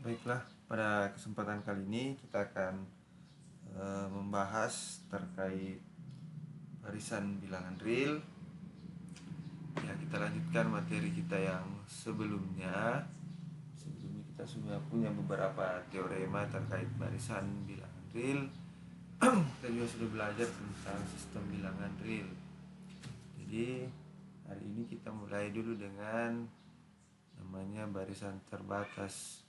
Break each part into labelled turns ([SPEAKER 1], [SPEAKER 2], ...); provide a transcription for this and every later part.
[SPEAKER 1] Baiklah, pada kesempatan kali ini kita akan membahas terkait barisan bilangan real. Ya, kita lanjutkan materi kita yang sebelumnya. Sebelumnya kita sudah punya beberapa teorema terkait barisan bilangan real. Kita juga sudah belajar tentang sistem bilangan real. Jadi hari ini kita mulai dulu dengan namanya barisan terbatas.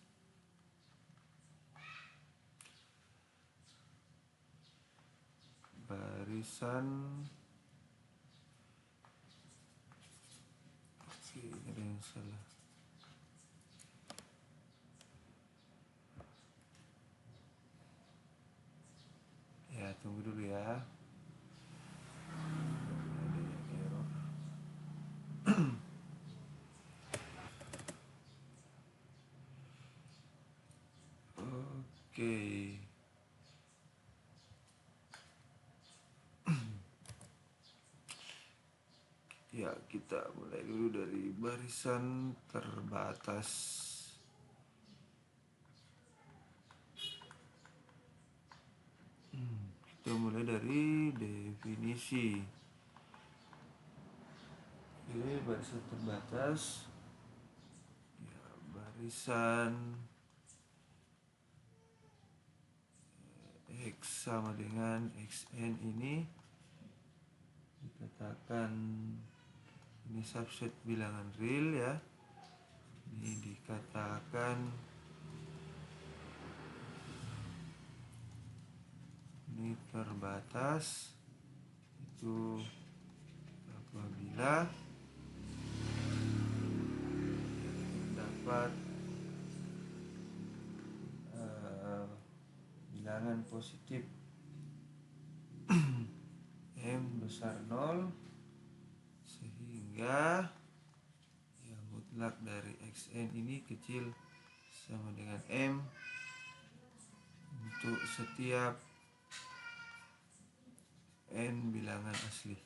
[SPEAKER 1] Barisan ada yang salah. Ya, tunggu dulu ya. Ada error. Oke. Ya, kita mulai dulu dari barisan terbatas. Kita mulai dari definisi. Oke, barisan terbatas. Ya, barisan X sama dengan XN ini dikatakan ini subset bilangan real ya. Ini dikatakan ini terbatas itu apabila terdapat bilangan positif M besar 0 sehingga ya mutlak dari XN ini kecil sama dengan M untuk setiap N bilangan asli.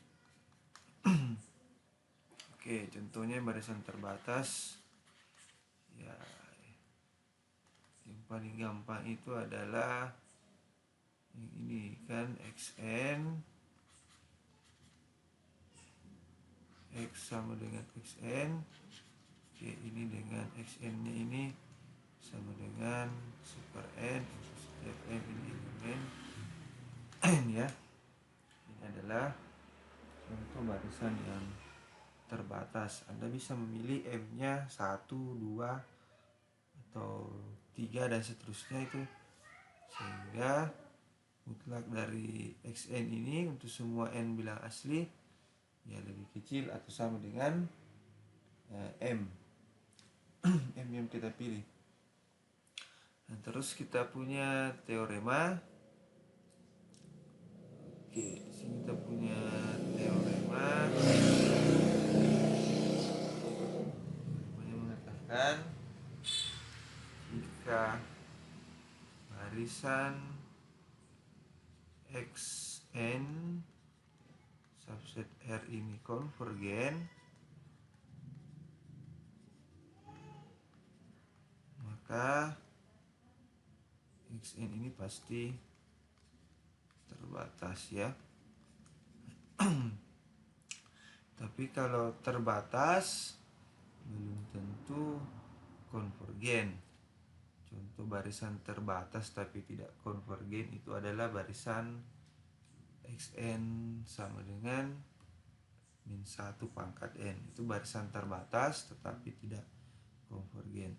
[SPEAKER 1] Oke, contohnya barisan terbatas ya, yang paling gampang itu adalah yang ini kan XN, X sama dengan XN. Oke, ini dengan XN nya ini sama dengan super N, setiap N ini elemen N ya. Ini adalah contoh barisan yang terbatas. Anda bisa memilih M-nya 1, 2 atau 3 dan seterusnya itu, sehingga mutlak dari XN ini untuk semua N bilang asli ya lebih kecil atau sama dengan M M yang kita pilih. Nah, terus kita punya teorema. Oke, sini kita punya teorema yang mengatakan jika barisan XN subset R ini konvergen, maka XN ini pasti terbatas ya. Tapi kalau terbatas belum tentu konvergen. Contoh barisan terbatas tapi tidak konvergen itu adalah barisan XN sama dengan min 1 pangkat N. Itu barisan terbatas tetapi tidak konvergen.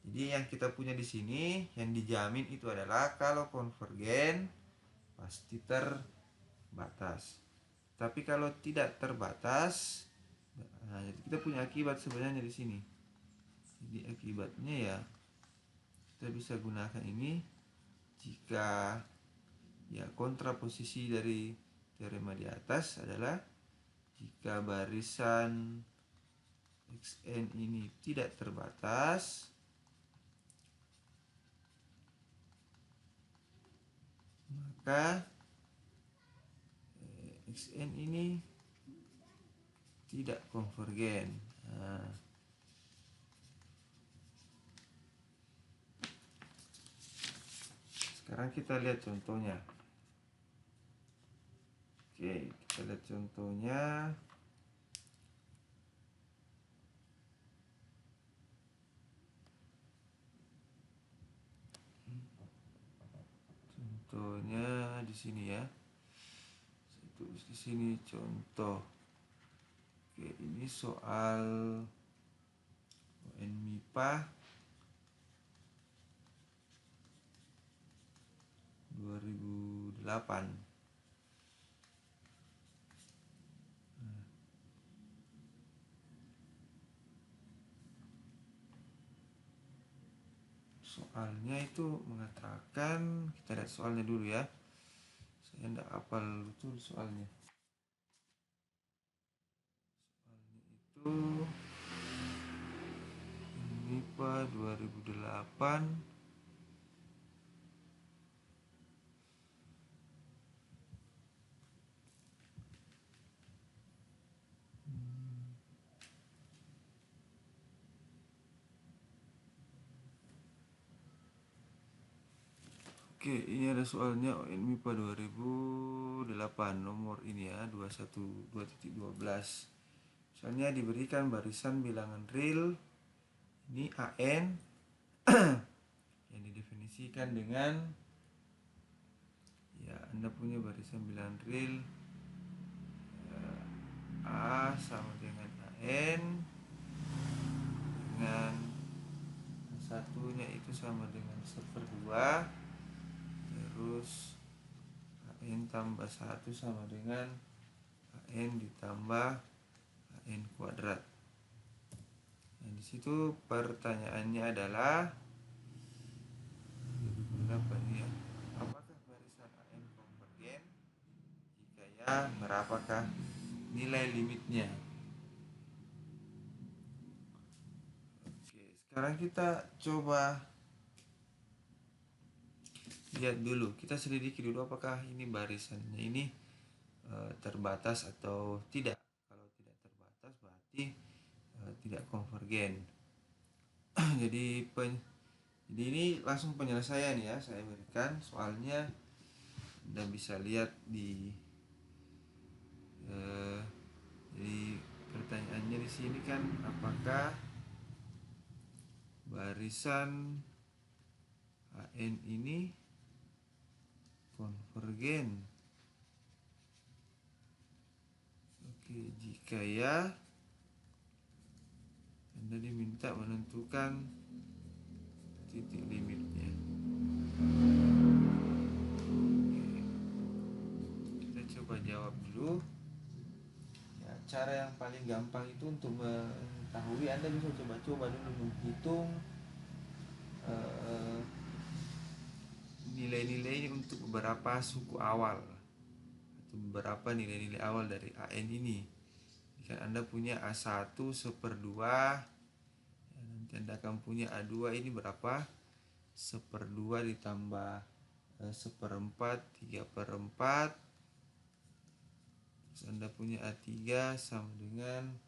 [SPEAKER 1] Jadi yang kita punya di sini yang dijamin itu adalah kalau konvergen pasti terbatas. Tapi kalau tidak terbatas, nah, jadi kita punya akibat sebenarnya di sini. Jadi akibatnya ya kita bisa gunakan ini jika ya kontraposisi dari teorema di atas adalah jika barisan XN ini tidak terbatas, maka XN ini tidak konvergen. Nah, sekarang kita lihat contohnya. Oke, kita lihat contohnya. Contohnya di sini ya. Saya tulis di sini contoh. Oke, ini soal UN MIPA 2008. Soalnya itu mengatakan, kita lihat soalnya dulu ya. Saya tidak hafal betul soalnya. Soalnya itu MIPA 2008. Oke, ini ada soalnya UN MIPA 2008, nomor ini ya, 212.12. Soalnya diberikan barisan bilangan real, ini AN, yang didefinisikan dengan, ya Anda punya barisan bilangan real, A sama dengan AN, dengan satunya itu sama dengan 1/2, terus AN tambah 1 sama dengan AN ditambah AN kuadrat. Nah, di situ pertanyaannya adalah berapa ini ya? Apakah barisan AN konvergen? Jika ya, berapakah nilai limitnya? Oke, sekarang kita coba lihat dulu, kita selidiki dulu apakah ini barisannya ini terbatas atau tidak. Kalau tidak terbatas berarti tidak konvergen. jadi ini langsung penyelesaian ya, saya berikan soalnya. Anda bisa lihat di jadi pertanyaannya di sini kan, apakah barisan AN ini konvergen? Oke, jika ya, Anda diminta menentukan titik limitnya. Oke, kita coba jawab dulu. Ya, cara yang paling gampang itu untuk mengetahui, Anda bisa coba-coba dulu menghitung nilai-nilainya untuk beberapa suku awal atau beberapa nilai-nilai awal dari AN ini. Jika Anda punya A1 1/2, ya, nanti Anda akan punya A2 ini berapa? 1/2 ditambah 1/4, 3/4. Terus Anda punya A3 sama dengan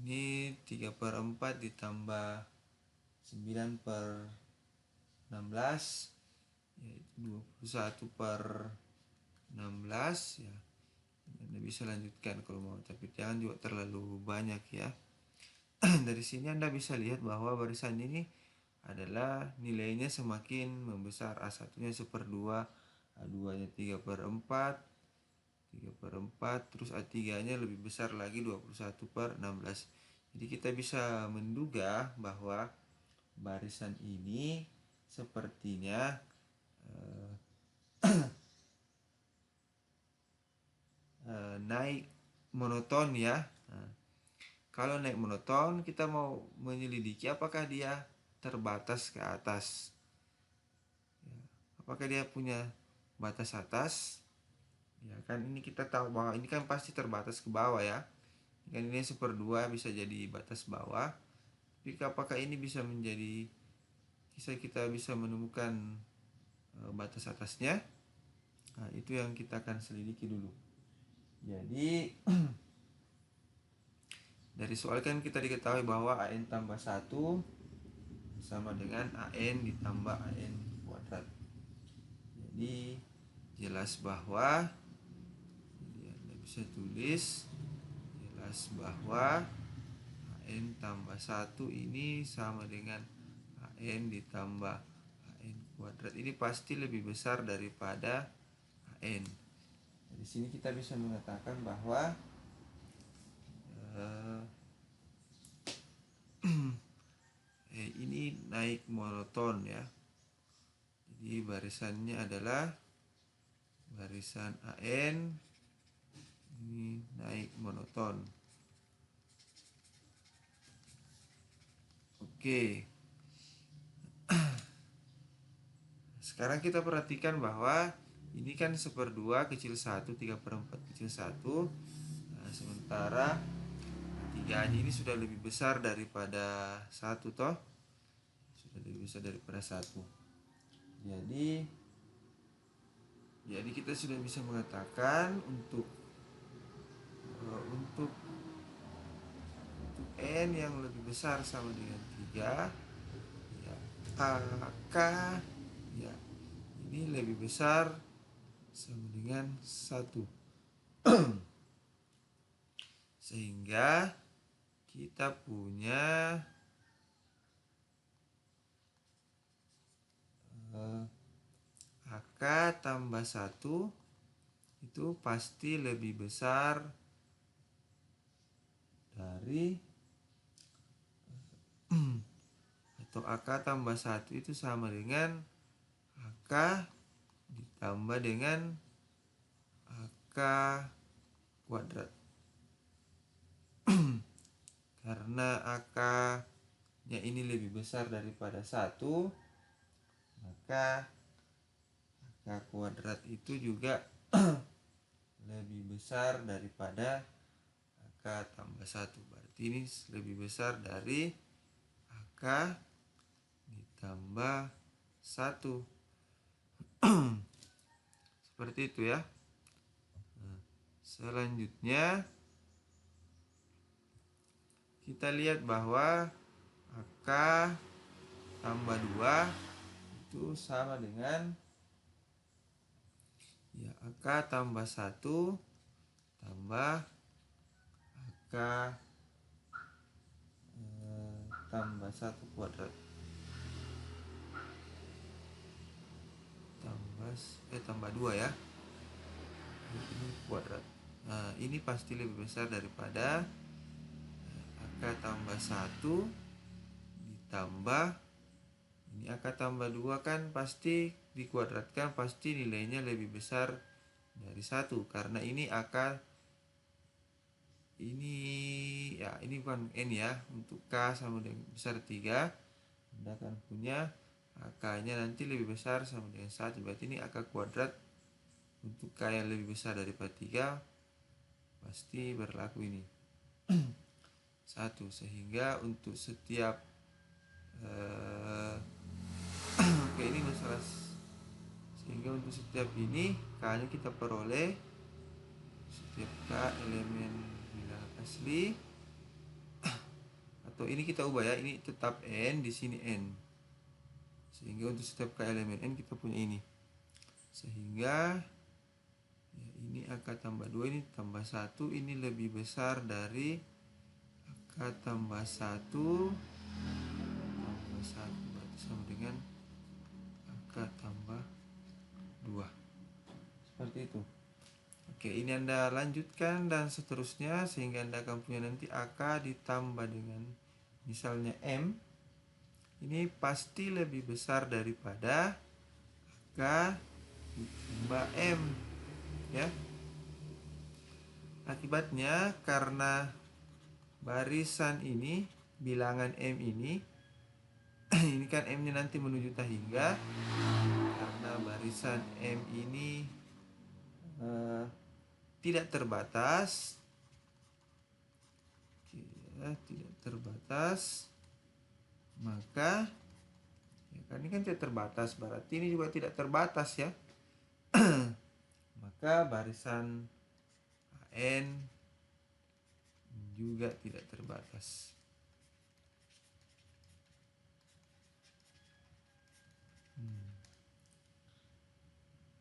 [SPEAKER 1] ini 3/4 ditambah 9/16, yaitu 21/16 ya. Anda bisa lanjutkan kalau mau, tapi jangan juga terlalu banyak ya. Dari sini Anda bisa lihat bahwa barisan ini adalah nilainya semakin membesar. A1-nya 1/2, A2-nya 3/4, terus A3-nya lebih besar lagi 21/16. Jadi kita bisa menduga bahwa barisan ini sepertinya naik monoton ya. Nah, kalau naik monoton, kita mau menyelidiki apakah dia terbatas ke atas. Ya, apakah dia punya batas atas? Ya kan, ini kita tahu bahwa ini kan pasti terbatas ke bawah ya. Kan ini 1/2 bisa jadi batas bawah. Tapi apakah ini bisa menjadi, kita bisa menemukan batas atasnya? Nah, itu yang kita akan selidiki dulu. Jadi dari soal kan kita diketahui bahwa AN tambah 1 sama dengan AN ditambah AN kuadrat. Jadi jelas bahwa, jadi Anda bisa tulis jelas bahwa AN tambah 1 ini sama dengan AN ditambah AN kuadrat. Ini pasti lebih besar daripada AN. Di sini kita bisa mengatakan bahwa ini naik monoton ya. Jadi barisannya adalah barisan AN, ini naik monoton. Oke. Sekarang kita perhatikan bahwa ini kan 1/2 kecil 1, 3/4 kecil 1. Nah, sementara tiganya ini sudah lebih besar daripada 1 toh. Sudah lebih besar daripada 1. Jadi kita sudah bisa mengatakan untuk N yang lebih besar sama dengan 3 ya, AK ya, ini lebih besar sama dengan 1. Sehingga kita punya AK tambah 1 itu pasti lebih besar dari atau AK tambah 1 itu sama dengan AK ditambah dengan AK kuadrat. Karena AK-nya ini lebih besar daripada 1, maka AK kuadrat itu juga lebih besar daripada AK tambah 1. Berarti ini lebih besar dari AK ditambah 1. Seperti itu ya. Nah, selanjutnya kita lihat bahwa AK tambah 2 itu sama dengan ya, AK tambah 1 tambah AK tambah 1 kuadrat tambah 2 ya, ini kuadrat. Nah, ini pasti lebih besar daripada AK tambah 1 ditambah ini AK tambah 2 kan pasti dikuadratkan, pasti nilainya lebih besar dari 1 karena ini AK ini ya, ini bukan N ya. Untuk K sama dengan besar 3, Anda akan punya AK-nya nanti lebih besar sama dengan 1. Berarti ini AK kuadrat untuk K yang lebih besar daripada 3 pasti berlaku ini 1. Sehingga untuk setiap oke, ini masalah. Sehingga untuk setiap ini K-nya kita peroleh setiap K elemen bilangan asli, atau ini kita ubah ya, ini tetap N, di sini N. Sehingga untuk setiap K elemen N kita punya ini. Sehingga ya, ini AK tambah 2 ini tambah 1 ini lebih besar dari AK tambah 1 tambah 1, berarti sama dengan AK tambah 2. Seperti itu. Oke, ini Anda lanjutkan dan seterusnya sehingga Anda akan punya nanti AK ditambah dengan misalnya M. Ini pasti lebih besar daripada AK ditambah M ya. Akibatnya karena barisan ini, bilangan M ini ini kan M-nya nanti menuju tahingga. Karena barisan M ini tidak terbatas, tidak terbatas, maka ya kan ini kan tidak terbatas, berarti ini juga tidak terbatas ya. Maka barisan AN juga tidak terbatas.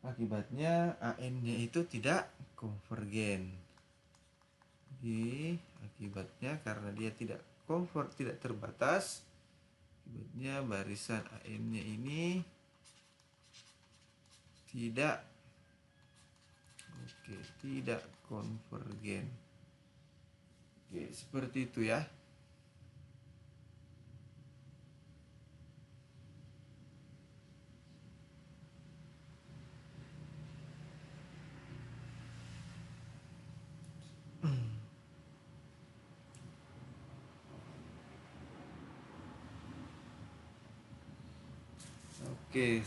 [SPEAKER 1] Akibatnya AN-nya itu tidak konvergen. Jadi akibatnya karena dia tidak tidak terbatas, akibatnya barisan AN-nya ini tidak tidak konvergen. Seperti itu ya.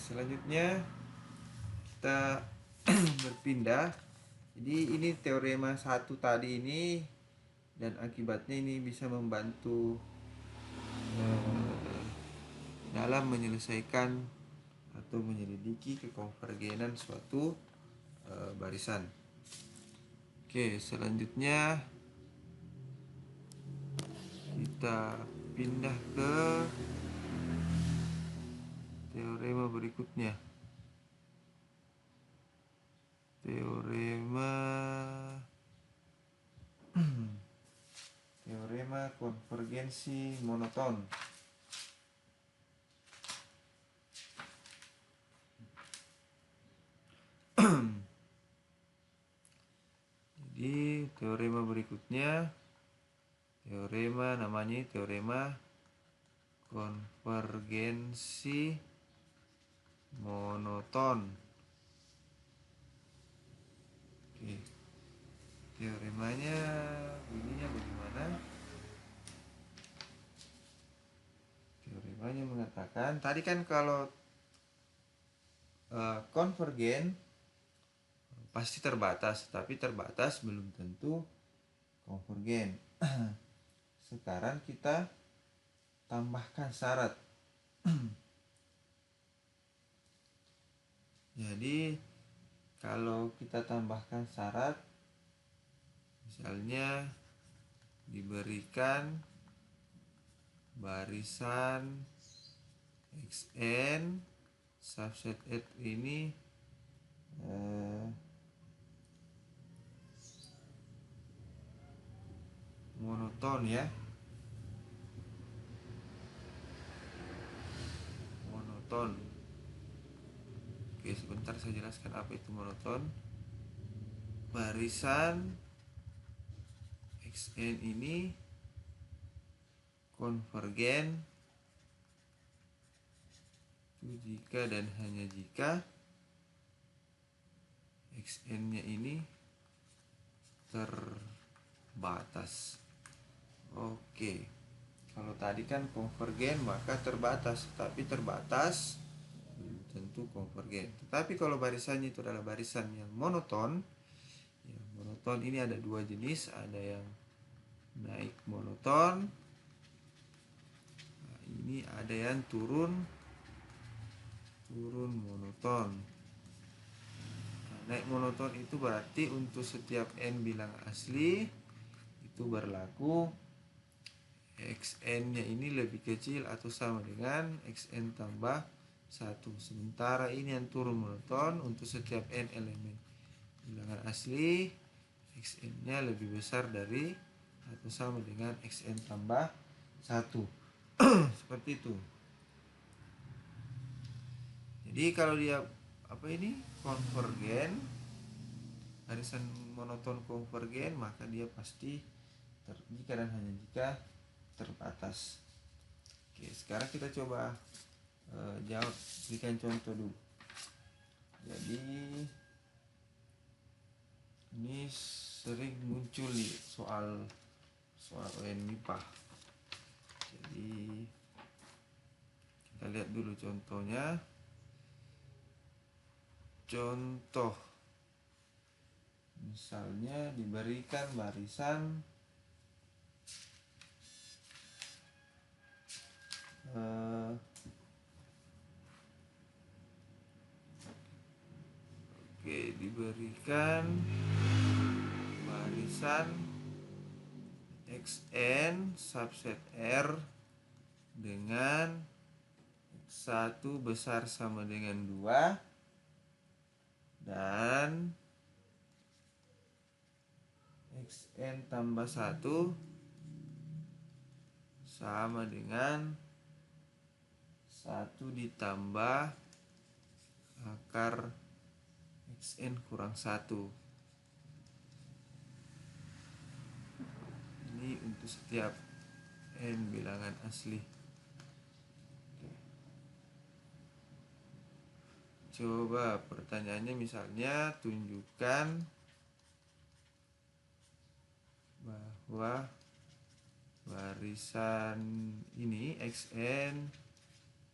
[SPEAKER 1] Selanjutnya kita berpindah. Jadi ini teorema 1 tadi ini, dan akibatnya ini bisa membantu dalam menyelesaikan atau menyelidiki kekonvergenan suatu barisan. Selanjutnya kita pindah ke teorema berikutnya. Teorema konvergensi monoton. Jadi teorema berikutnya, namanya teorema konvergensi monoton. Teoremanya bunyinya bagaimana? Teoremanya mengatakan, tadi kan kalau konvergen pasti terbatas, tapi terbatas belum tentu konvergen. Sekarang kita tambahkan syarat. Jadi kalau kita tambahkan syarat, misalnya diberikan barisan Xn subset X ini monoton ya. Monoton. Sebentar saya jelaskan apa itu monoton. Barisan Xn ini konvergen jika dan hanya jika Xn-nya ini terbatas. Kalau tadi kan konvergen maka terbatas, tapi terbatas belum tentu konvergen. Tetapi kalau barisannya itu adalah barisan yang monoton, ya, monoton ini ada dua jenis, ada yang naik monoton, nah, ini ada yang turun monoton. Nah, naik monoton itu berarti untuk setiap n bilang asli itu berlaku Xn-nya ini lebih kecil atau sama dengan Xn tambah 1. Sementara ini yang turun monoton, untuk setiap n elemen bilangan asli Xn-nya lebih besar dari atau sama dengan Xn tambah 1. Seperti itu. Jadi kalau dia konvergen, barisan monoton konvergen, maka dia pasti jika dan hanya jika terbatas. Sekarang kita coba jawab, berikan contoh dulu. Jadi ini sering muncul di soal UN MIPA. Jadi kita lihat dulu contohnya. Contoh, misalnya diberikan barisan diberikan barisan Xn subset R dengan 1 besar sama dengan 2 dan xn tambah 1 sama dengan 1 ditambah akar xn kurang 1. Ini untuk setiap n bilangan asli. Coba pertanyaannya misalnya tunjukkan bahwa barisan ini xn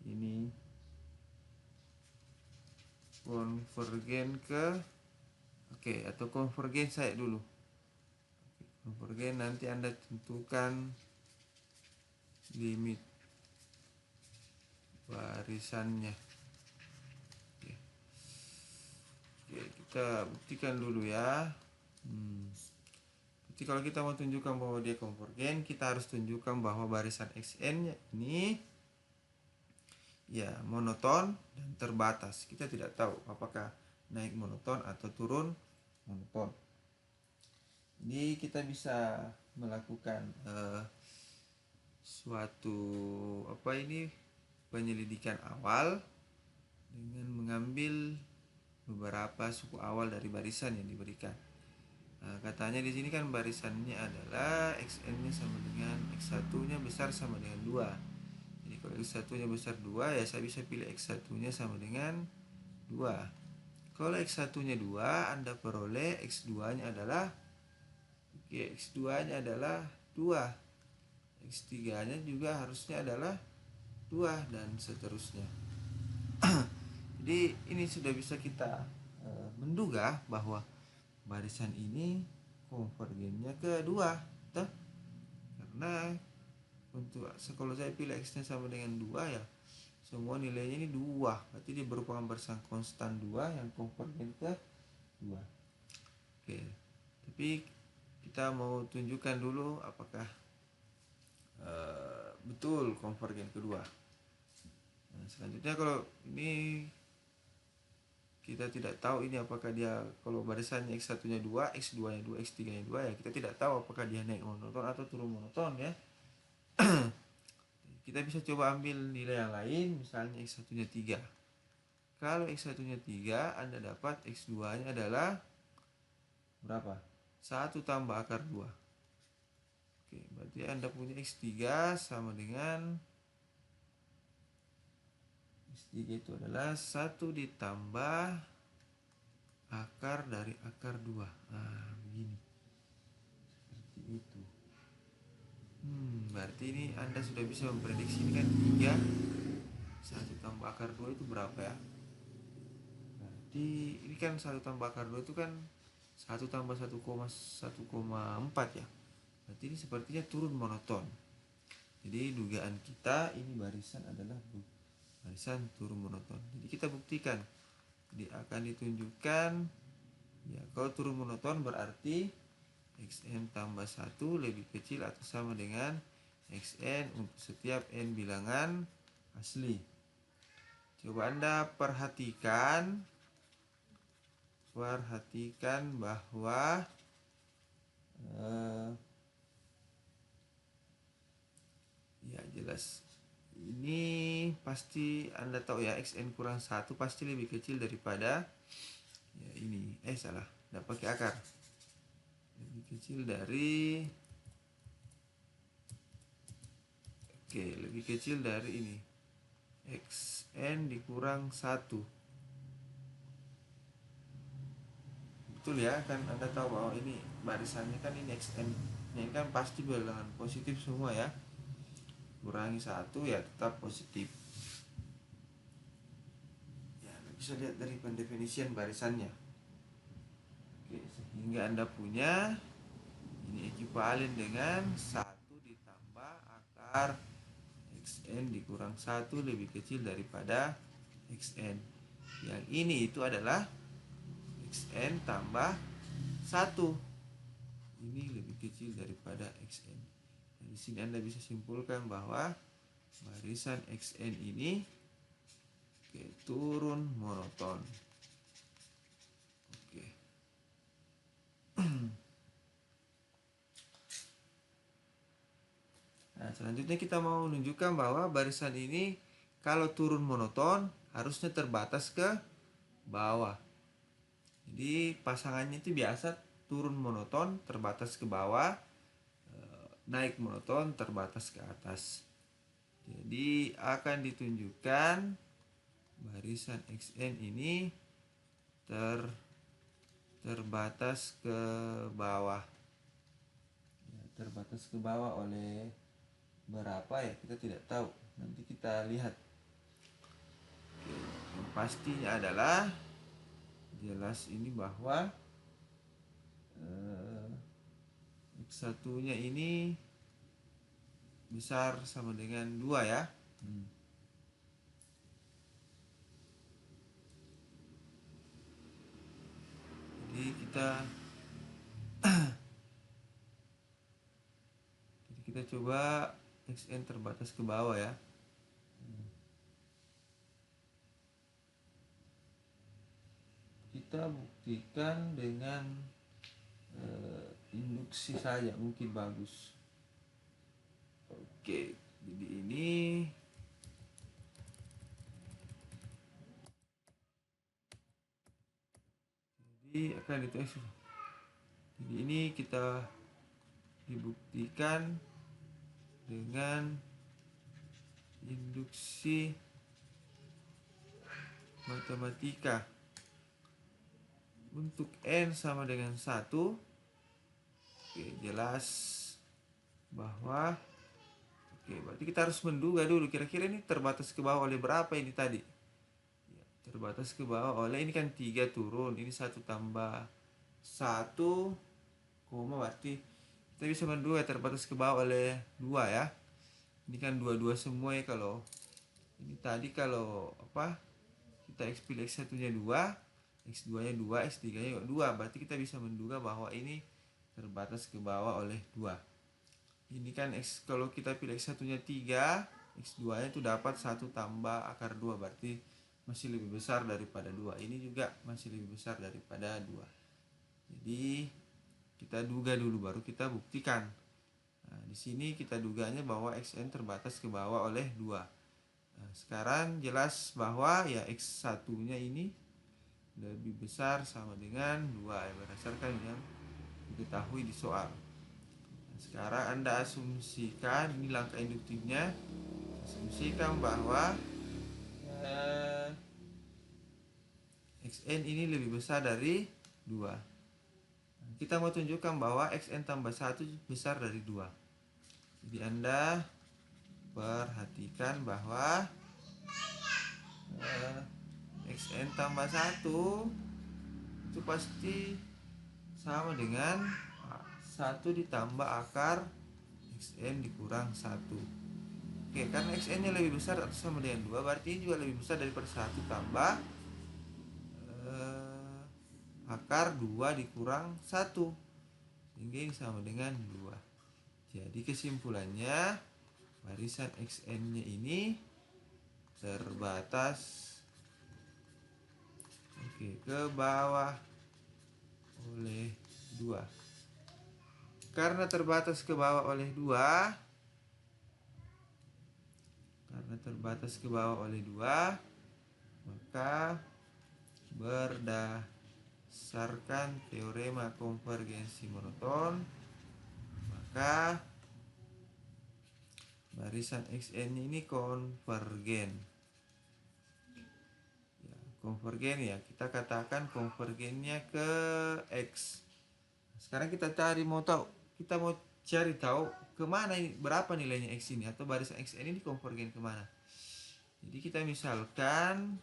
[SPEAKER 1] ini konvergen ke atau konvergen saya dulu. Konvergen nanti Anda tentukan limit barisannya. Kita buktikan dulu ya. Jadi kalau kita mau tunjukkan bahwa dia konvergen, kita harus tunjukkan bahwa barisan xn ini ya monoton dan terbatas. Kita tidak tahu apakah naik monoton atau turun monoton. Jadi kita bisa melakukan suatu penyelidikan awal dengan mengambil beberapa suku awal dari barisan yang diberikan. Katanya di sini kan barisannya adalah xn-nya sama dengan x1-nya besar sama dengan 2. Jadi kalau x1-nya besar 2 ya saya bisa pilih x1-nya sama dengan 2. Kalau x1-nya 2, Anda peroleh x2-nya adalah x2-nya adalah 2. X3-nya juga harusnya adalah 2 dan seterusnya. Jadi ini sudah bisa kita menduga bahwa barisan ini konvergennya ke 2, karena untuk kalau saya pilih x-nya sama dengan 2 ya semua nilainya ini 2, berarti dia merupakan barisan konstan 2 yang konvergen ke 2. Tapi kita mau tunjukkan dulu apakah betul konvergen kedua. Selanjutnya kalau ini kita tidak tahu ini apakah dia kalau barisannya x1-nya 2, x2-nya 2, x3-nya 2 ya kita tidak tahu apakah dia naik monoton atau turun monoton ya. Kita bisa coba ambil nilai yang lain, misalnya x1-nya 3. Kalau x1-nya 3, Anda dapat x2-nya adalah berapa? 1 tambah akar 2. Berarti Anda punya x3 sama dengan x3 itu adalah 1 ditambah akar dari akar 2. Begini. Seperti itu. Berarti ini Anda sudah bisa memprediksi ini kan 3 1 tambah akar 2 itu berapa ya? Berarti ini kan 1 tambah akar 2 itu kan 1 tambah 1,4 ya. Berarti ini sepertinya turun monoton. Jadi dugaan kita ini barisan adalah barisan turun monoton. Jadi kita buktikan. Jadi akan ditunjukkan ya kalau turun monoton berarti xn tambah 1 lebih kecil atau sama dengan xn untuk setiap n bilangan asli. Coba Anda perhatikan bahwa ya jelas ini pasti Anda tahu ya xn kurang 1 pasti lebih kecil daripada ya ini salah, tidak pakai akar, lebih kecil dari lebih kecil dari ini xn dikurang 1. Betul ya kan, Anda tahu bahwa ini barisannya kan ini xn ini kan pasti bilangan positif semua ya, kurangi 1 ya tetap positif ya, bisa lihat dari pendefinisian barisannya. Sehingga Anda punya ini ekuivalen dengan 1 ditambah akar xn dikurang 1 lebih kecil daripada xn. Yang ini itu adalah xn tambah 1. Ini lebih kecil daripada xn. Dari sini Anda bisa simpulkan bahwa barisan xn ini turun monoton. Oke. Nah, selanjutnya kita mau menunjukkan bahwa barisan ini kalau turun monoton harusnya terbatas ke bawah. Jadi pasangannya itu biasa turun monoton terbatas ke bawah, naik monoton terbatas ke atas. Jadi akan ditunjukkan barisan XN ini terbatas ke bawah. Ya, terbatas ke bawah oleh berapa ya, kita tidak tahu. Nanti kita lihat. Oke, yang pastinya adalah jelas ini bahwa X1-nya ini besar sama dengan 2 ya. Jadi kita coba XN terbatas ke bawah ya. Kita buktikan dengan induksi saja, mungkin bagus. Oke, jadi ini akan ditulis. Jadi ini kita dibuktikan dengan induksi matematika. Untuk N sama dengan 1. Oke, jelas bahwa berarti kita harus menduga dulu kira-kira ini terbatas ke bawah oleh berapa ini tadi. Ya, terbatas ke bawah oleh, ini kan 3 turun, ini 1 tambah 1, berarti kita bisa menduga terbatas ke bawah oleh 2 ya. Ini kan 2 semua ya. Kalau ini tadi kalau kita X pilih X1 nya 2, X2 nya 2, X3 nya 2, berarti kita bisa menduga bahwa ini terbatas ke bawah oleh 2. Ini kan X, kalau kita pilih X1 nya 3, X2 nya itu dapat 1 tambah akar 2, berarti masih lebih besar daripada 2. Ini juga masih lebih besar daripada 2. Jadi kita duga dulu baru kita buktikan. Nah, di sini kita duganya bahwa XN terbatas ke bawah oleh 2. Nah, sekarang jelas bahwa ya X1-nya ini lebih besar sama dengan 2 ya, berdasarkan yang diketahui di soal. Nah, sekarang Anda asumsikan, ini langkah induktifnya, asumsikan bahwa XN ini lebih besar dari 2. Nah, kita mau tunjukkan bahwa XN tambah 1 besar dari 2. Jadi Anda perhatikan bahwa XN tambah 1 itu pasti sama dengan 1 ditambah akar XN dikurang 1. Oke, karena XN nya lebih besar atau sama dengan 2, berarti ini juga lebih besar daripada 1 tambah akar 2 dikurang 1, sehingga ini sama dengan 2. Jadi kesimpulannya barisan XN nya ini terbatas ke bawah oleh 2. Karena terbatas ke bawah oleh 2, maka berdasarkan teorema konvergensi monoton, maka barisan XN ini konvergen. Ya, konvergen ya, kita katakan konvergennya ke X. Sekarang kita mau cari tahu kemana ini, berapa nilainya X ini, atau barisan XN ini konvergen kemana. Jadi kita misalkan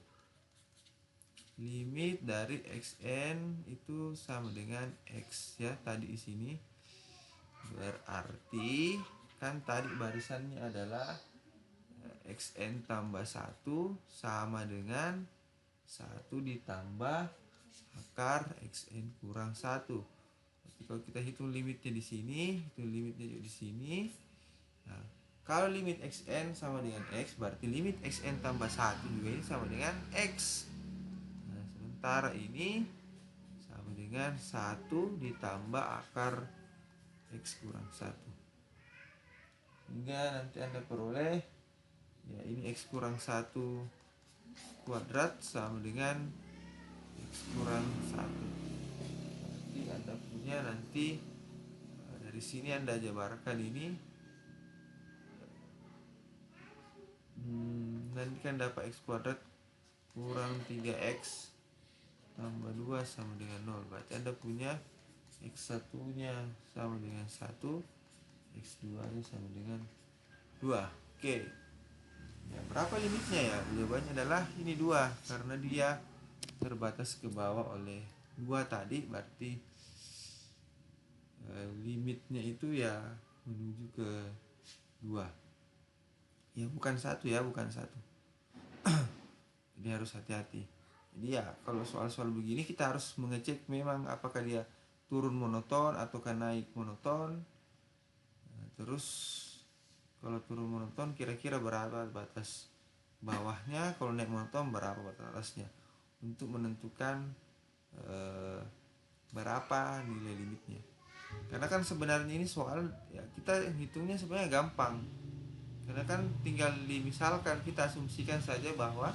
[SPEAKER 1] limit dari XN itu sama dengan X ya, tadi di sini. Berarti kan tadi barisannya adalah XN tambah 1 sama dengan 1 ditambah akar XN kurang 1. Jadi kalau kita hitung limitnya di sini, hitung limitnya juga di sini. Nah, Kalau limit xn sama dengan x, berarti limit xn tambah 1 juga ini sama dengan x. Nah, sementara ini sama dengan 1 ditambah akar x kurang 1. Hingga nanti Anda peroleh, ya ini x kurang 1 kuadrat sama dengan x kurang 1. Berarti Anda punya nanti, dari sini Anda jabarkan ini, nanti kan dapat x kuadrat kurang 3x tambah 2 sama dengan 0. Berarti Anda punya x1 nya sama dengan 1, x2 nya sama dengan 2. Oke. Ya, berapa limitnya ya? Jawabannya adalah ini 2, karena dia terbatas ke bawah oleh 2 tadi, berarti limitnya itu ya menuju ke 2. Ya bukan 1 ya, bukan 1. Jadi harus hati-hati. Jadi ya kalau soal-soal begini kita harus mengecek memang apakah dia turun monoton ataukah naik monoton. Nah, terus kalau turun monoton kira-kira berapa batas bawahnya, kalau naik monoton berapa batas atasnya, untuk menentukan berapa nilai limitnya. Karena kan sebenarnya ini soal ya kita hitungnya sebenarnya gampang. Karena kan tinggal misalkan kita asumsikan saja bahwa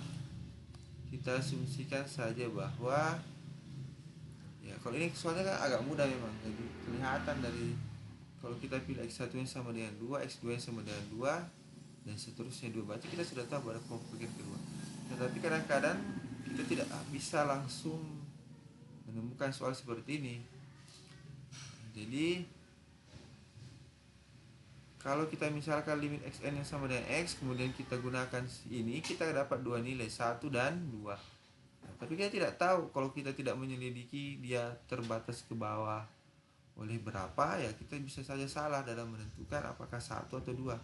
[SPEAKER 1] ya kalau ini soalnya kan agak mudah memang. Jadi kelihatan dari kalau kita pilih x1 nya sama dengan 2, x2 nya sama dengan 2 dan seterusnya 2, berarti kita sudah tahu pada konflik kedua. Tetapi kadang-kadang kita tidak bisa langsung menemukan soal seperti ini. Jadi kalau kita misalkan limit xn yang sama dengan x, kemudian kita gunakan ini, kita dapat dua nilai, 1 dan 2. Nah, tapi kita tidak tahu kalau kita tidak menyelidiki dia terbatas ke bawah oleh berapa, ya kita bisa saja salah dalam menentukan apakah 1 atau 2.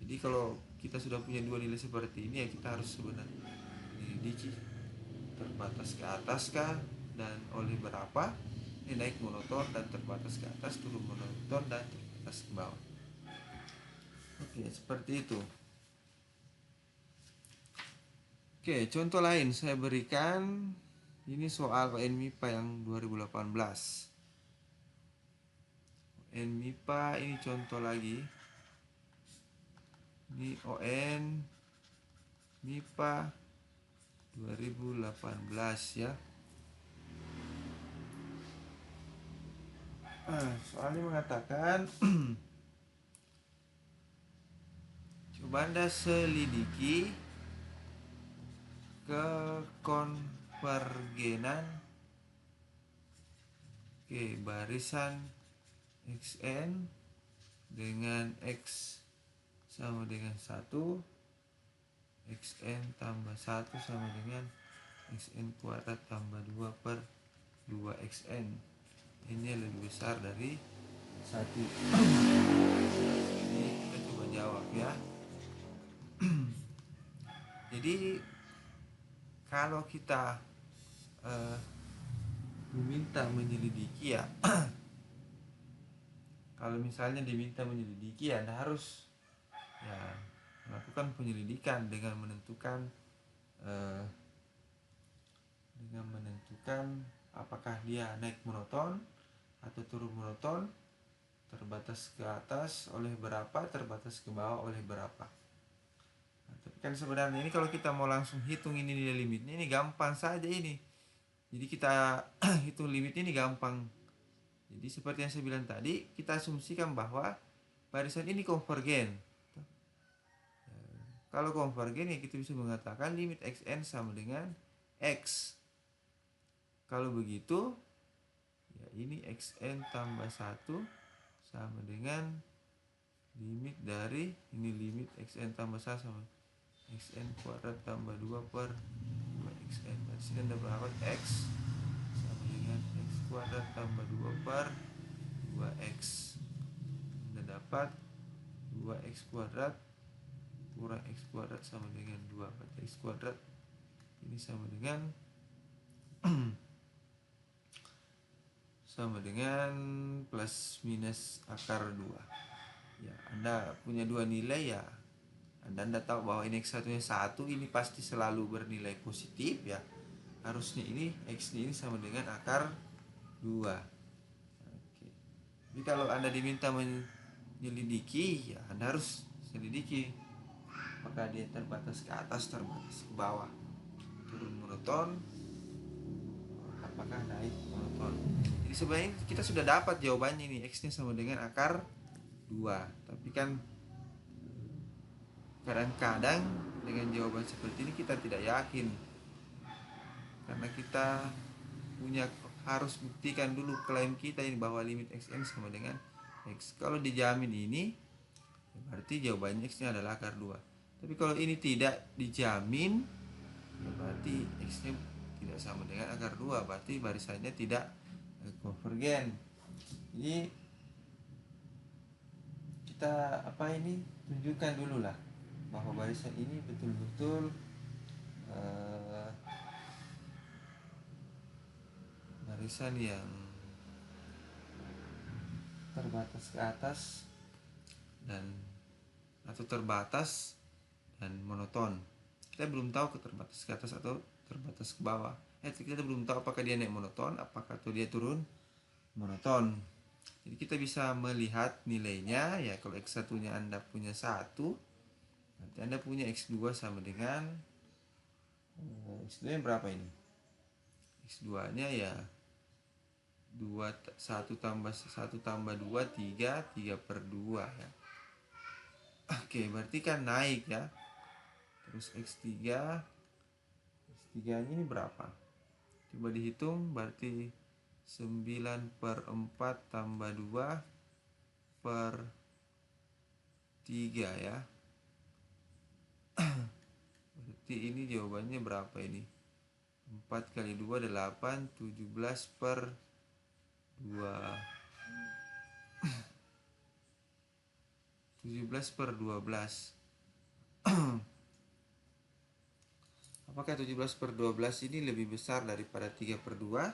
[SPEAKER 1] Jadi kalau kita sudah punya dua nilai seperti ini, ya kita harus sebenarnya menyelidiki terbatas ke atas kah dan oleh berapa, naik monoton dan terbatas ke atas, turun monoton dan terbatas ke bawah. Oke, seperti itu. Oke, contoh lain saya berikan. Ini soal UN MIPA yang 2018. UN MIPA ini contoh lagi. Ini ON MIPA 2018 ya. Soalnya mengatakan coba Anda selidiki kekonvergenan barisan xn dengan x sama dengan 1, xn tambah 1 sama dengan xn kuadrat tambah 2 per 2xn. Ini lebih besar dari 1. Ini kita coba jawab ya. Jadi kalau kita diminta menyelidiki ya kalau misalnya diminta menyelidiki, ya Anda harus ya melakukan penyelidikan dengan menentukan apakah dia naik monoton atau turun monoton, terbatas ke atas oleh berapa, terbatas ke bawah oleh berapa. Nah, tapi kan sebenarnya ini kalau kita mau langsung hitung ini nilai limitnya, ini gampang saja ini. Jadi kita hitung limit ini gampang. Jadi seperti yang saya bilang tadi, kita asumsikan bahwa barisan ini konvergen. Kalau konvergen, ya kita bisa mengatakan limit xn sama dengan x. Kalau begitu, ya ini xn tambah 1 sama dengan limit dari ini limit xn tambah 1 sama xn kuadrat tambah 2 per 2xn. Di sini Anda berapa? X sama dengan x kuadrat tambah 2 per 2x. Anda dapat 2x kuadrat kurang x kuadrat sama dengan 2. Berarti x kuadrat ini sama dengan sama dengan plus minus akar 2. Ya, Anda punya dua nilai ya. Anda tahu bahwa ini X satunya 1, ini pasti selalu bernilai positif ya. Harusnya ini X ini sama dengan akar 2. Oke. Jadi kalau Anda diminta menyelidiki, ya Anda harus selidiki apakah dia terbatas ke atas, terbatas ke bawah, turun monoton, apakah naik monoton. Jadi sebenarnya kita sudah dapat jawabannya ini, X nya sama dengan akar 2. Tapi kan kadang-kadang dengan jawaban seperti ini kita tidak yakin, karena kita harus buktikan dulu klaim kita ini bahwa limit xn sama dengan x. Kalau dijamin ini, berarti jawabannya x nya adalah akar 2. Tapi kalau ini tidak dijamin, berarti x nya tidak sama dengan akar 2, berarti barisannya tidak konvergen. Jadi kita tunjukkan dulu lah bahwa barisan ini betul-betul barisan yang terbatas ke atas atau terbatas dan monoton. Kita belum tahu terbatas ke atas atau terbatas ke bawah. Kita belum tahu apakah dia naik monoton, apakah dia turun monoton. Jadi kita bisa melihat nilainya ya. Kalau X1 nya Anda punya 1, nanti Anda punya X2 sama dengan X2 nya berapa ini? X2 nya ya 1 tambah 2, 3 per 2 ya. Oke, berarti kan naik ya. Terus X3 ini berapa? Coba dihitung, berarti 9 per 4 tambah 2 per 3 ya. Berarti ini jawabannya berapa ini? 4 kali 2 8, 17 per 2 17 per 12. Apakah 17 per 12 ini lebih besar daripada 3 per 2?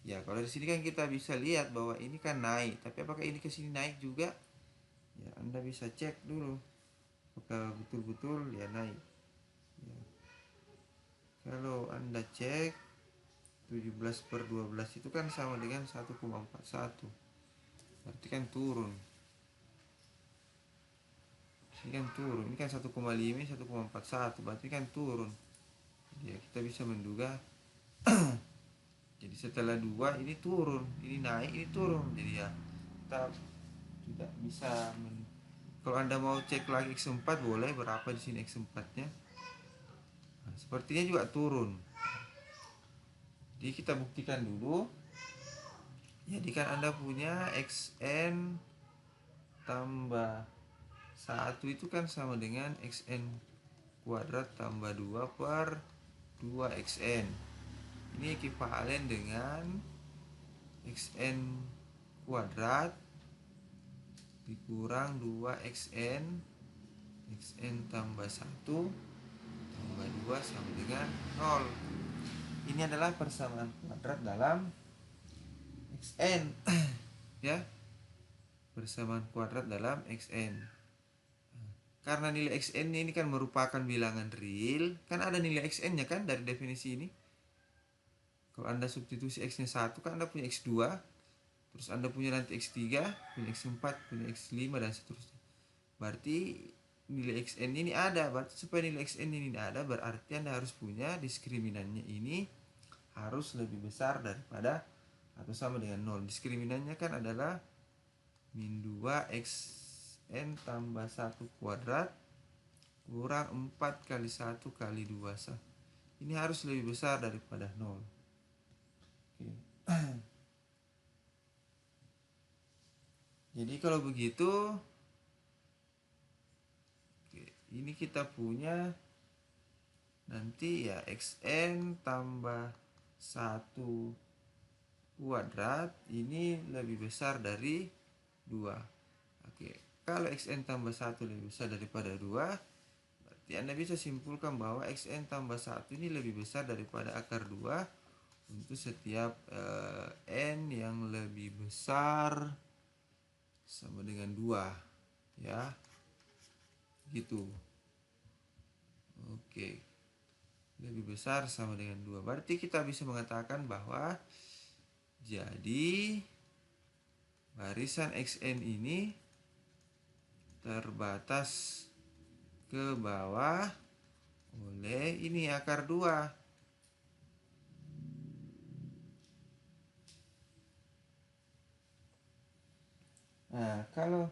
[SPEAKER 1] Ya, kalau di sini kan kita bisa lihat bahwa ini kan naik. Tapi apakah ini ke sini naik juga? Ya, Anda bisa cek dulu apakah betul-betul ya naik. Ya. Kalau Anda cek 17 per 12 itu kan sama dengan 1,41. Berarti kan turun. Ini kan turun. Ini kan 1,5, 1,41. Berarti kan turun. Ya, kita bisa menduga. Jadi setelah 2 ini turun, ini naik, ini turun. Jadi ya kita tidak bisa kalau Anda mau cek lagi X4 boleh, berapa di sini X4-nya. Nah, sepertinya juga turun. Jadi kita buktikan dulu. Jadi kan Anda punya XN tambah 1 itu kan sama dengan XN kuadrat tambah 2 per 2XN. Ini ekivalen dengan XN kuadrat dikurang 2XN, XN tambah 1 tambah 2 sama dengan 0. Ini adalah persamaan kuadrat dalam XN ya, persamaan kuadrat dalam XN. Karena nilai XN ini kan merupakan bilangan real, kan ada nilai XN nya kan dari definisi ini. Kalau Anda substitusi X nya 1 kan Anda punya X2, terus Anda punya nanti X3, punya X4, punya X5 dan seterusnya. Berarti nilai XN ini ada. Berarti supaya nilai XN ini ada, berarti Anda harus punya diskriminannya ini harus lebih besar daripada atau sama dengan 0. Diskriminannya kan adalah min 2 XN tambah 1 kuadrat kurang 4 kali 1 kali 2 sah. Ini harus lebih besar daripada 0. Oke. Jadi kalau begitu, ini kita punya nanti ya XN tambah 1 kuadrat ini lebih besar dari 2. Oke, kalau XN tambah 1 lebih besar daripada 2, berarti Anda bisa simpulkan bahwa XN tambah 1 ini lebih besar daripada akar 2 untuk setiap N yang lebih besar sama dengan 2. ya, gitu. Oke, lebih besar sama dengan 2. Berarti kita bisa mengatakan bahwa jadi barisan XN ini terbatas ke bawah oleh ini akar 2. Nah, kalau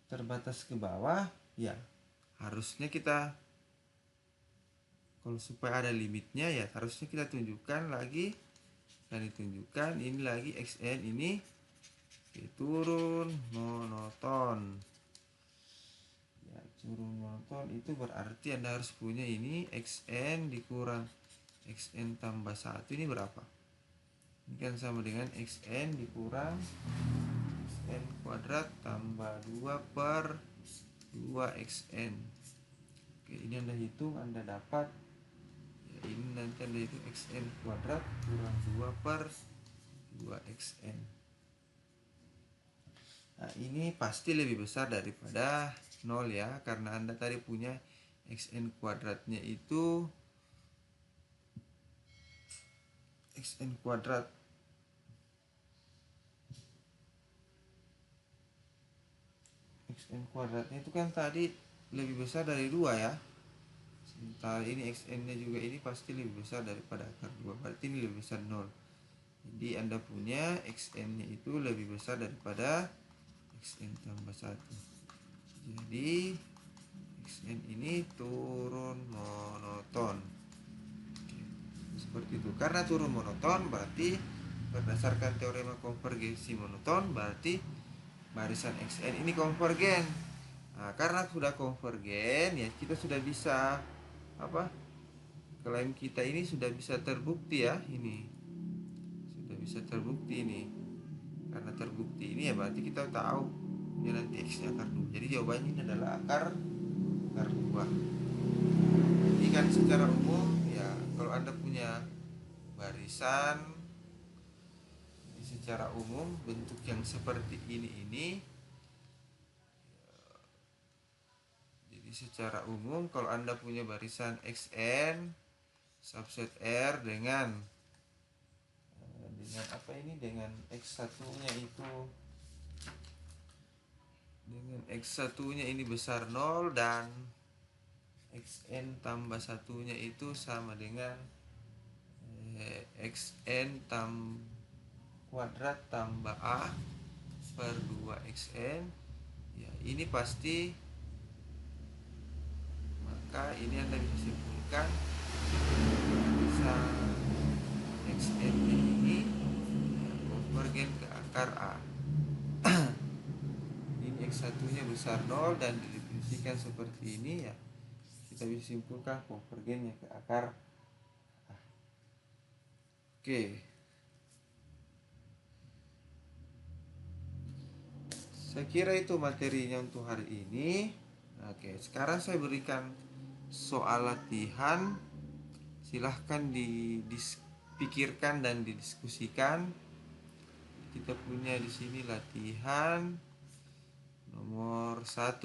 [SPEAKER 1] terbatas ke bawah, ya harusnya kita, kalau supaya ada limitnya ya harusnya kita tunjukkan lagi, dan ditunjukkan ini lagi XN ini turun monoton. Ya, turun monoton itu berarti Anda harus punya ini XN dikurang XN tambah 1 ini berapa? Ini kan sama dengan XN dikurang XN kuadrat tambah 2 per 2XN. Oke, ini Anda hitung, Anda dapat ya, ini nanti Anda hitung XN kuadrat kurang 2 per 2XN. Nah, ini pasti lebih besar daripada 0 ya, karena Anda tadi punya XN kuadratnya itu XN kuadrat XN kuadratnya itu kan tadi lebih besar dari 2 ya. Sementara ini XN-nya juga ini pasti lebih besar daripada akar 2. Berarti ini lebih besar 0. Jadi Anda punya XN-nya itu lebih besar daripada XN tambah 1. Jadi XN ini turun monoton. Oke, seperti itu. Karena turun monoton berarti berdasarkan teorema konvergensi monoton berarti barisan XN ini konvergen. Nah, karena sudah konvergen ya kita sudah bisa apa? Klaim kita ini sudah bisa terbukti ya, ini. Sudah bisa terbukti ini. Karena terbukti ini ya berarti kita tahu ini nanti X-nya akar 2. Jadi jawabannya ini adalah akar 2. Jadi kan secara umum ya kalau Anda punya barisan secara umum bentuk yang seperti ini jadi secara umum kalau Anda punya barisan XN subset R dengan apa ini, dengan X1-nya itu, dengan X1-nya ini besar 0 dan XN tambah 1-nya itu sama dengan XN kuadrat tambah A per 2XN. Ya, ini pasti, maka ini Anda bisa simpulkan bisa XN ini konvergen ke akar A. Ini X1-nya besar 0 dan didefinisikan seperti ini ya. Kita bisa simpulkan konvergennya ke akar A. Oke. Saya kira itu materinya untuk hari ini. Oke, sekarang saya berikan soal latihan. Silahkan dipikirkan dan didiskusikan. Kita punya di sini latihan nomor 1.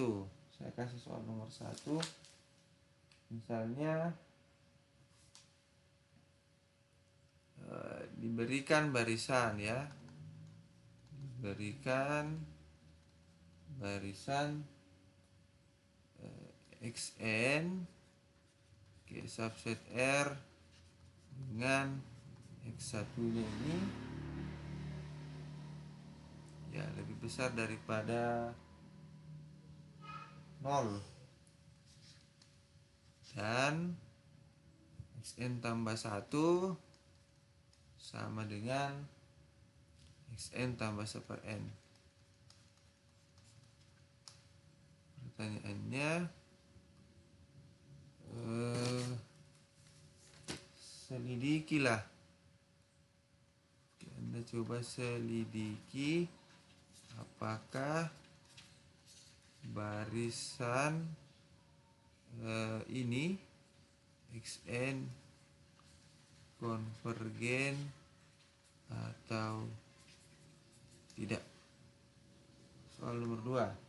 [SPEAKER 1] Saya kasih soal nomor 1. Misalnya diberikan barisan ya. Diberikan barisan XN ke subset R dengan X1-nya ini ya lebih besar daripada 0 dan XN tambah 1 sama dengan XN tambah 1/n. Pertanyaannya selidikilah. Anda coba selidiki apakah barisan ini XN konvergen atau tidak. Soal nomor 2.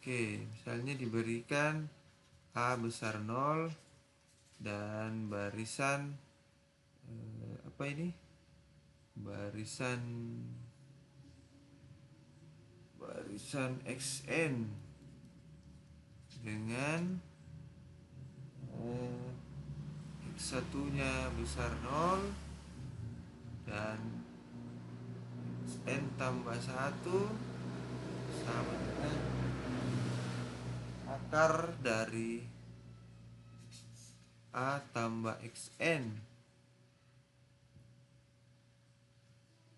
[SPEAKER 1] Oke, misalnya diberikan A besar 0 dan barisan apa ini? Barisan XN dengan X1-nya besar 0 dan N tambah 1 sama dengan akar dari A tambah XN.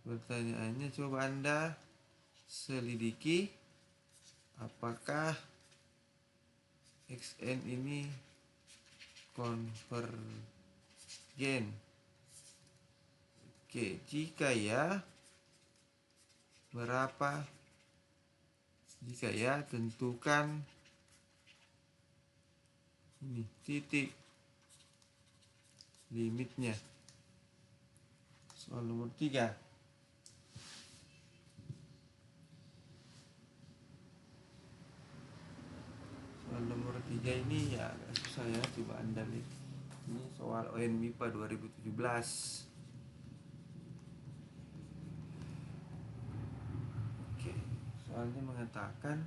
[SPEAKER 1] Pertanyaannya, coba Anda selidiki apakah XN ini konvergen. Oke, jika ya, berapa? Jika ya, tentukan ini titik limitnya. Soal nomor 3. Soal nomor 3 ini ya agak susah ya, coba Anda lihat. Ini soal UN MIPA 2017. Oke, soalnya mengatakan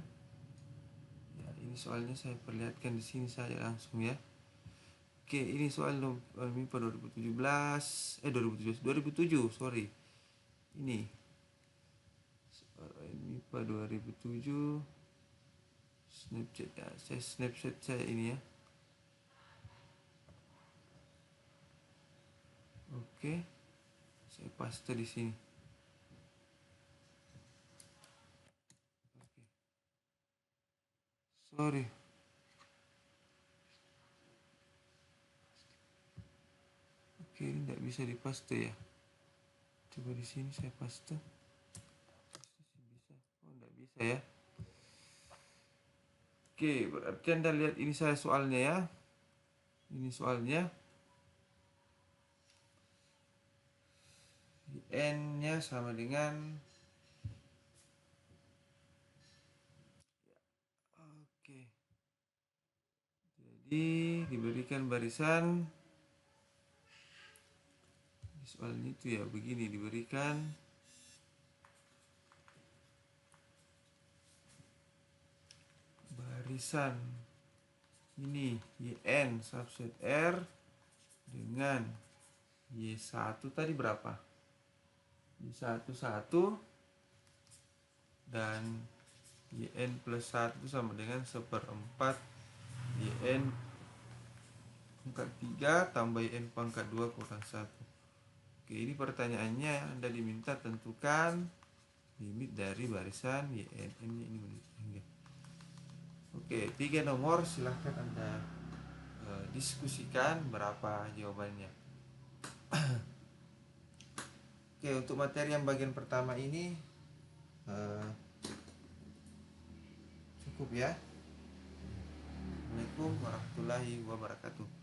[SPEAKER 1] ya, ini soalnya saya perlihatkan di sini saja langsung ya. Oke, ini soal MIPA 2007, sorry. Ini soal MIPA 2007. Snapchat ya, snapchat saya ini ya. Oke, saya paste di sini. Oke. Sorry. Oke, ini tidak bisa dipaste ya. Coba di sini saya paste. Bisa. Oh, tidak bisa ya. Oke, berarti Anda lihat ini saya soalnya ya. Ini soalnya. N-nya sama dengan oke. Jadi diberikan barisan di soal itu ya, begini diberikan barisan ini YN subset R dengan Y1 tadi berapa? Y1 1 dan YN plus 1 sama dengan 1/4 YN pangkat 3 tambah YN pangkat 2 kurang 1. Oke, ini pertanyaannya Anda diminta tentukan limit dari barisan YN ini. Oke, 3 nomor silahkan Anda diskusikan berapa jawabannya. Oke, untuk materi yang bagian pertama ini cukup ya. Assalamualaikum warahmatullahi wabarakatuh.